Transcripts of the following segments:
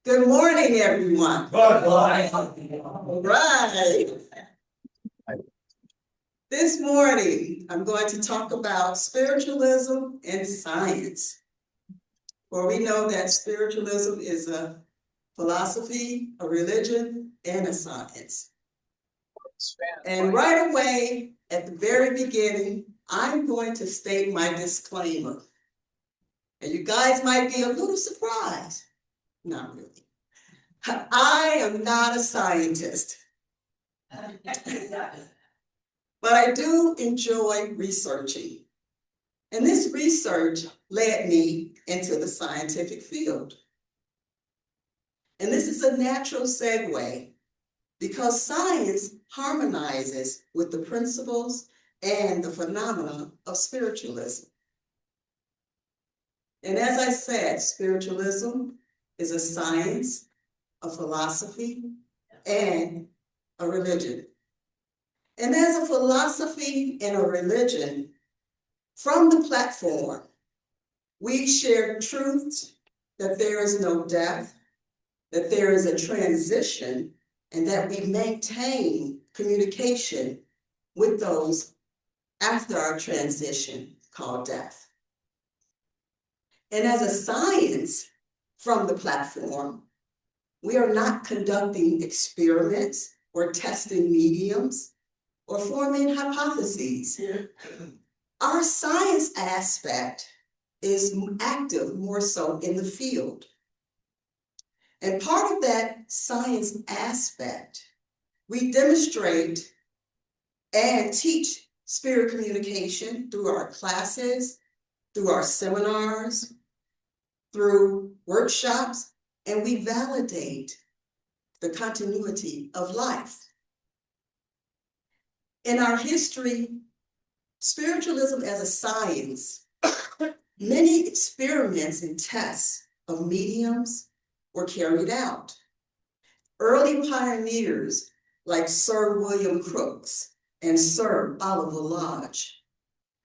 Good morning, everyone. Good morning. All right. This morning, I'm going to talk about spiritualism and science. For we know that spiritualism is a philosophy, a religion, and a science. And right away, at the very beginning, I'm going to state my disclaimer. And you guys might be a little surprised. Not really. I am not a scientist. But I do enjoy researching. And this research led me into the scientific field. And this is a natural segue because science harmonizes with the principles and the phenomena of spiritualism. And as I said, spiritualism is a science, a philosophy, and a religion. And as a philosophy and a religion, from the platform, we share truths that there is no death, that there is a transition, and that we maintain communication with those after our transition called death. And as a science from the platform, we are not conducting experiments or testing mediums or forming hypotheses. Our science aspect is active more so in the field. And part of that science aspect, we demonstrate and teach spirit communication through our classes, through our seminars, through workshops, and we validate the continuity of life. In our history, spiritualism as a science, many experiments and tests of mediums were carried out. Early pioneers like Sir William Crookes and Sir Oliver Lodge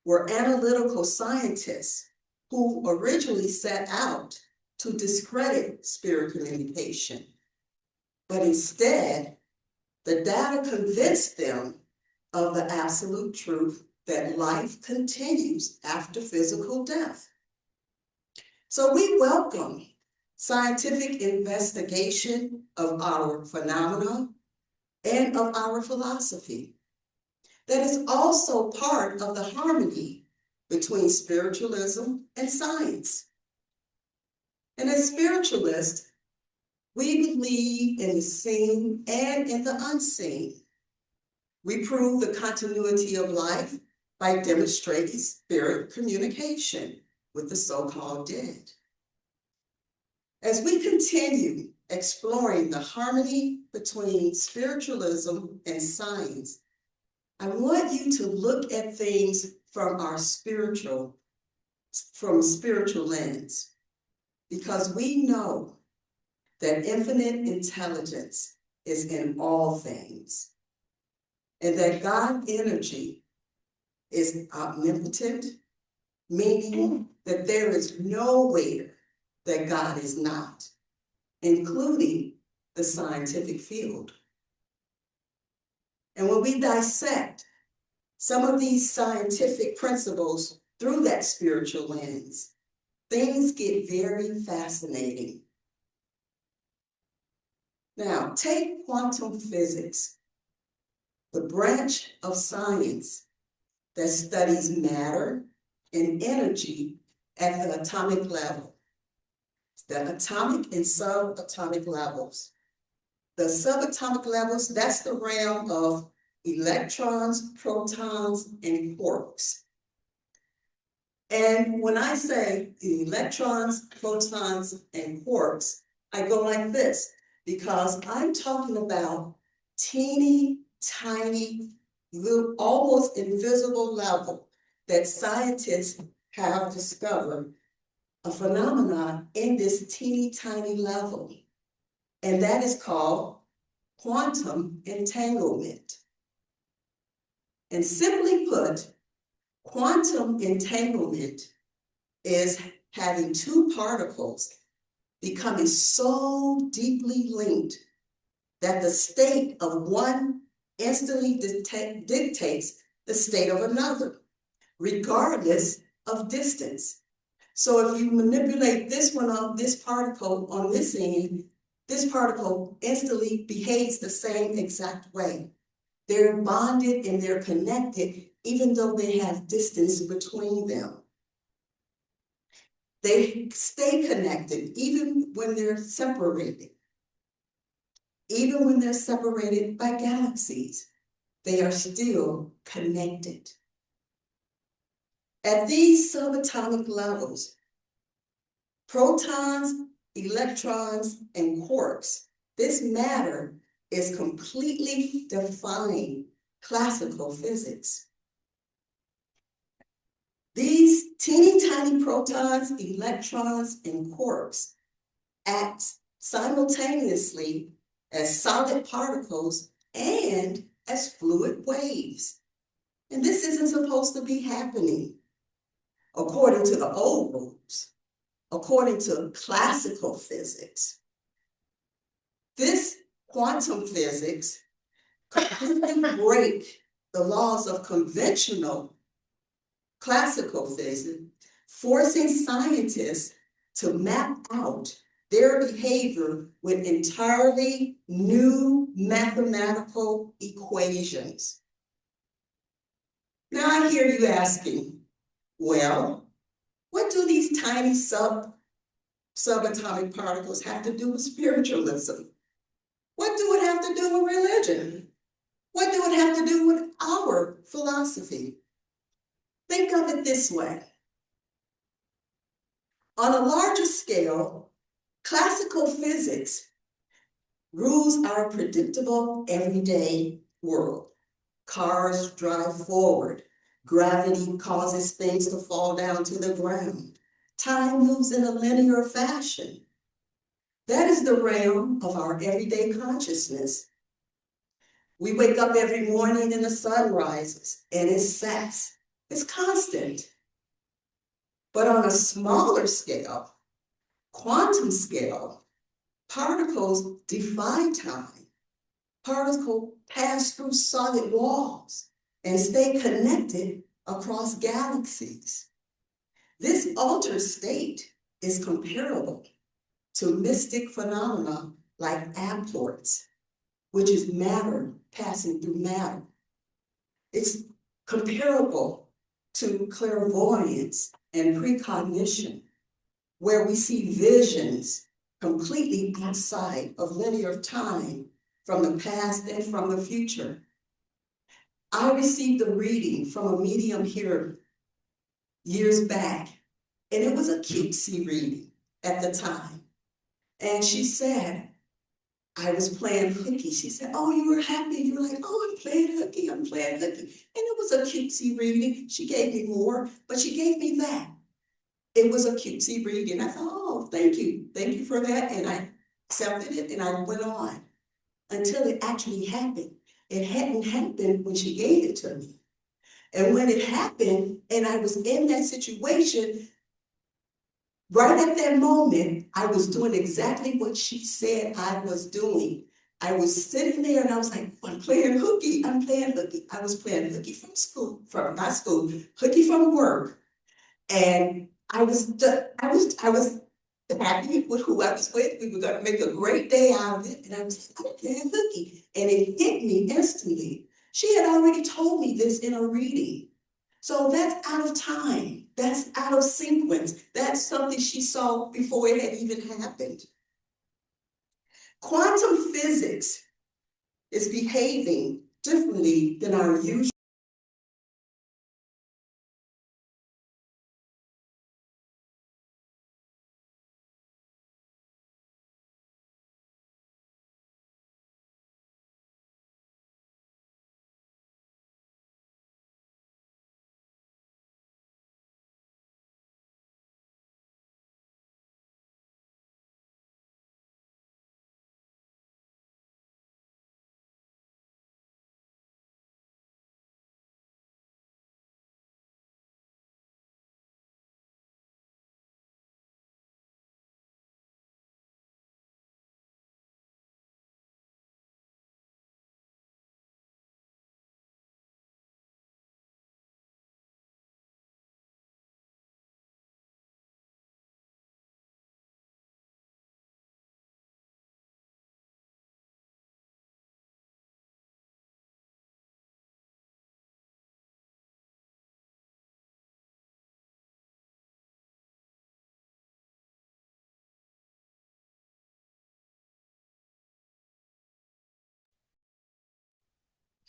were analytical scientists who originally set out to discredit spirit communication. But instead, the data convinced them of the absolute truth that life continues after physical death. So we welcome scientific investigation of our phenomena and of our philosophy. That is also part of the harmony between spiritualism and science. And as spiritualists, we believe in the seen and in the unseen. We prove the continuity of life by demonstrating spirit communication with the so-called dead. As we continue exploring the harmony between spiritualism and science, I want you to look at things from a spiritual lens, because we know that infinite intelligence is in all things, and that God energy is omnipotent, meaning that there is nowhere that God is not, including the scientific field. And when we dissect some of these scientific principles through that spiritual lens, things get very fascinating. Now, take quantum physics, the branch of science that studies matter and energy at the atomic level, the atomic and subatomic levels. The subatomic levels, that's the realm of electrons, protons, and quarks. And when I say electrons, protons, and quarks, I go like this, because I'm talking about teeny, tiny, little, almost invisible level that scientists have discovered a phenomenon in this teeny, tiny level. And that is called quantum entanglement. And simply put, quantum entanglement is having two particles becoming so deeply linked that the state of one instantly dictates the state of another, regardless of distance. So if you manipulate this one on this particle on this end, this particle instantly behaves the same exact way. They're bonded and they're connected, even though they have distance between them. They stay connected even when they're separated. Even when they're separated by galaxies, they are still connected. At these subatomic levels, protons, electrons, and quarks, this matter is completely defying classical physics. These teeny tiny protons, electrons, and quarks act simultaneously as solid particles and as fluid waves. And this isn't supposed to be happening according to the old rules, according to classical physics. This quantum physics completely break the laws of conventional classical physics, forcing scientists to map out their behavior with entirely new mathematical equations. Now I hear you asking, well, what do these tiny subatomic particles have to do with spiritualism? What do it have to do with religion? What do it have to do with our philosophy? Think of it this way. On a larger scale, classical physics rules our predictable everyday world. Cars drive forward. Gravity causes things to fall down to the ground. Time moves in a linear fashion. That is the realm of our everyday consciousness. We wake up every morning and the sun rises and it sets. It's constant. But on a smaller scale, quantum scale, particles defy time. Particles pass through solid walls and stay connected across galaxies. This altered state is comparable to mystic phenomena like apports, which is matter passing through matter. It's comparable to clairvoyance and precognition, where we see visions completely outside of linear time from the past and from the future. I received a reading from a medium here years back, and it was a cutesy reading at the time. And she said, I was playing hooky. She said, oh, you were happy. You were like, oh, I'm playing hooky. And it was a cutesy reading. She gave me more, but she gave me that. It was a cutesy reading. I thought, oh, thank you. Thank you for that. And I accepted it and I went on until it actually happened. It hadn't happened when she gave it to me. And when it happened and I was in that situation, right at that moment, I was doing exactly what she said I was doing. I was sitting there and I was like, I'm playing hooky. I'm playing hooky. I was playing hooky from school, not school, hooky from work. And I was happy with who I was with. We were going to make a great day out of it. And I was like, I'm playing hooky. And it hit me instantly. She had already told me this in a reading. So that's out of time. That's out of sequence. That's something she saw before it had even happened. Quantum physics is behaving differently than our usual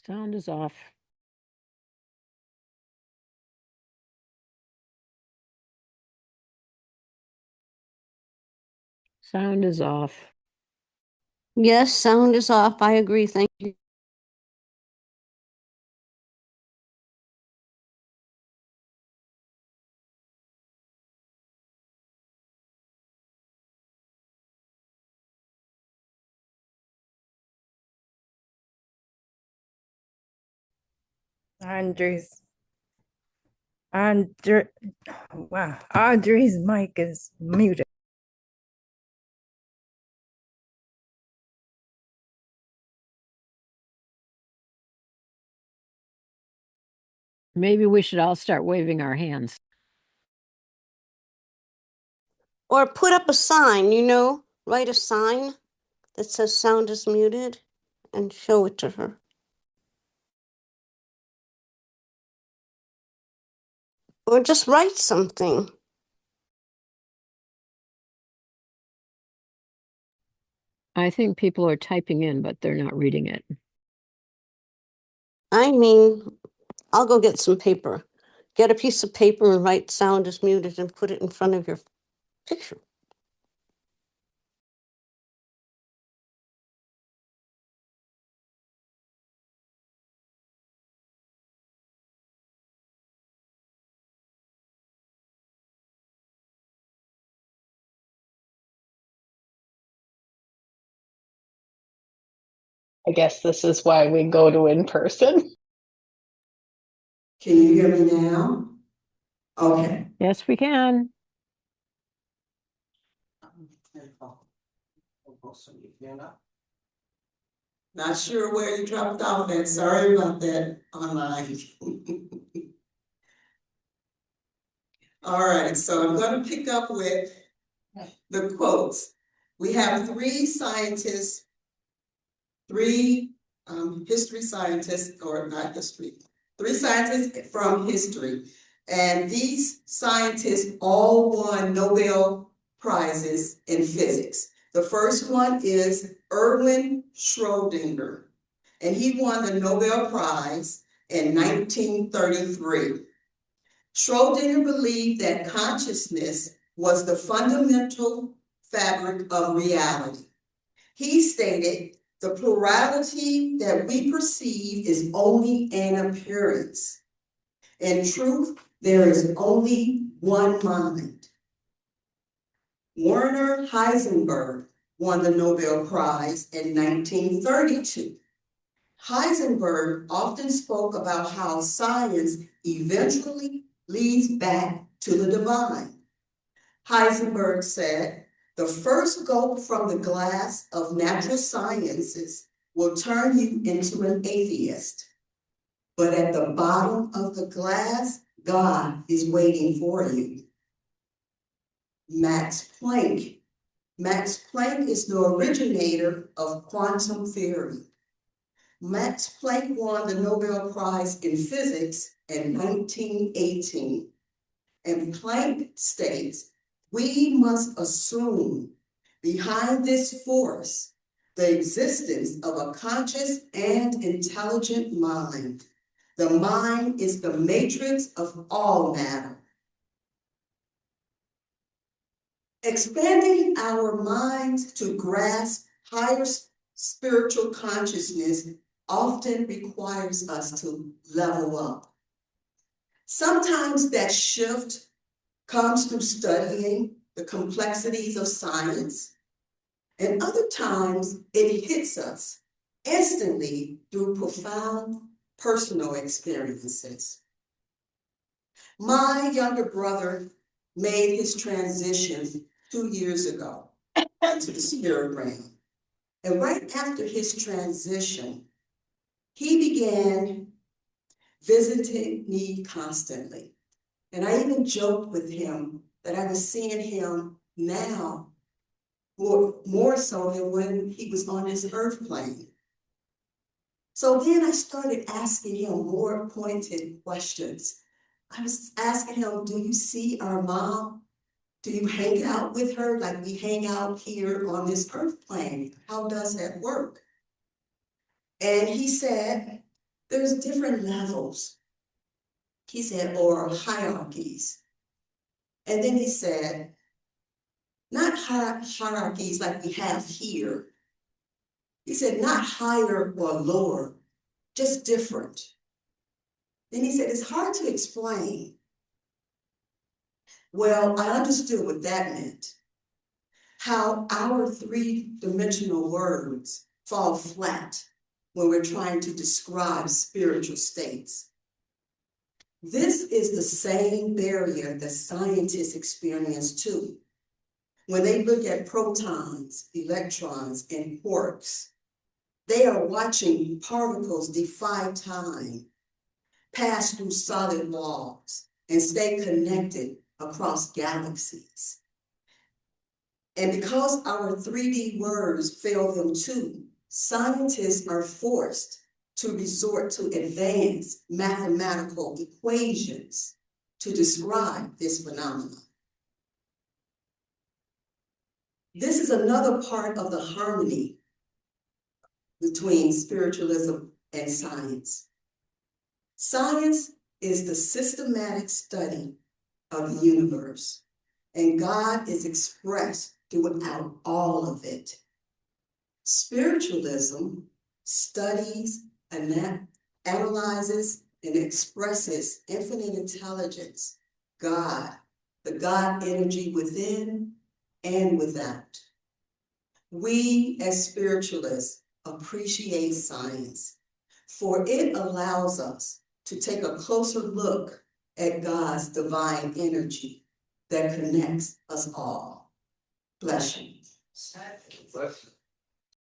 Sound is off. Sound is off. Yes, sound is off. I agree. Thank you. Andrew's mic is muted. Maybe we should all start waving our hands. Or put up a sign, write a sign that says sound is muted and show it to her. Or just write something. I think people are typing in, but they're not reading it. I mean, I'll go get some paper. Get a piece of paper and write sound is muted and put it in front of your picture. I guess this is why we go to in person. Can you hear me now? Okay. Yes, we can. Not sure where you dropped off at. Sorry about that online. All right, so I'm going to pick up with the quotes. We have three scientists, three history scientists, or not history, three scientists from history. And these scientists all won Nobel Prizes in physics. The first one is Erwin Schrödinger, and he won the Nobel Prize in 1933. Schrödinger believed that consciousness was the fundamental fabric of reality. He stated, "The plurality that we perceive is only an appearance. In truth, there is only one mind." Werner Heisenberg won the Nobel Prize in 1932. Heisenberg often spoke about how science eventually leads back to the divine. Heisenberg said, "The first gulp from the glass of natural sciences will turn you into an atheist. But at the bottom of the glass, God is waiting for you." Max Planck. Max Planck is the originator of quantum theory. Max Planck won the Nobel Prize in Physics in 1918. And Planck states, "We must assume behind this force the existence of a conscious and intelligent mind. The mind is the matrix of all matter." Expanding our minds to grasp higher spiritual consciousness often requires us to level up. Sometimes that shift comes through studying the complexities of science, and other times it hits us instantly through profound personal experiences. My younger brother made his transition 2 years ago to the spirit realm. And right after his transition, he began visiting me constantly. And I even joked with him that I was seeing him now more so than when he was on his earth plane. So then I started asking him more pointed questions. I was asking him, "Do you see our mom? Do you hang out with her like we hang out here on this earth plane? How does that work?" And he said, there's different levels. He said, or hierarchies. And then he said, not hierarchies like we have here. He said, not higher or lower, just different. Then he said, it's hard to explain. Well, I understood what that meant. How our three-dimensional words fall flat when we're trying to describe spiritual states. This is the same barrier that scientists experience too. When they look at protons, electrons, and quarks, they are watching particles defy time, pass through solid walls, and stay connected across galaxies. And because our 3D words fail them too, scientists are forced to resort to advanced mathematical equations to describe this phenomenon. This is another part of the harmony between spiritualism and science. Science is the systematic study of the universe, and God is expressed throughout all of it. Spiritualism studies, analyzes, and expresses infinite intelligence, God, the God energy within and without. We as spiritualists appreciate science, for it allows us to take a closer look at God's divine energy that connects us all. Bless you. Bless you.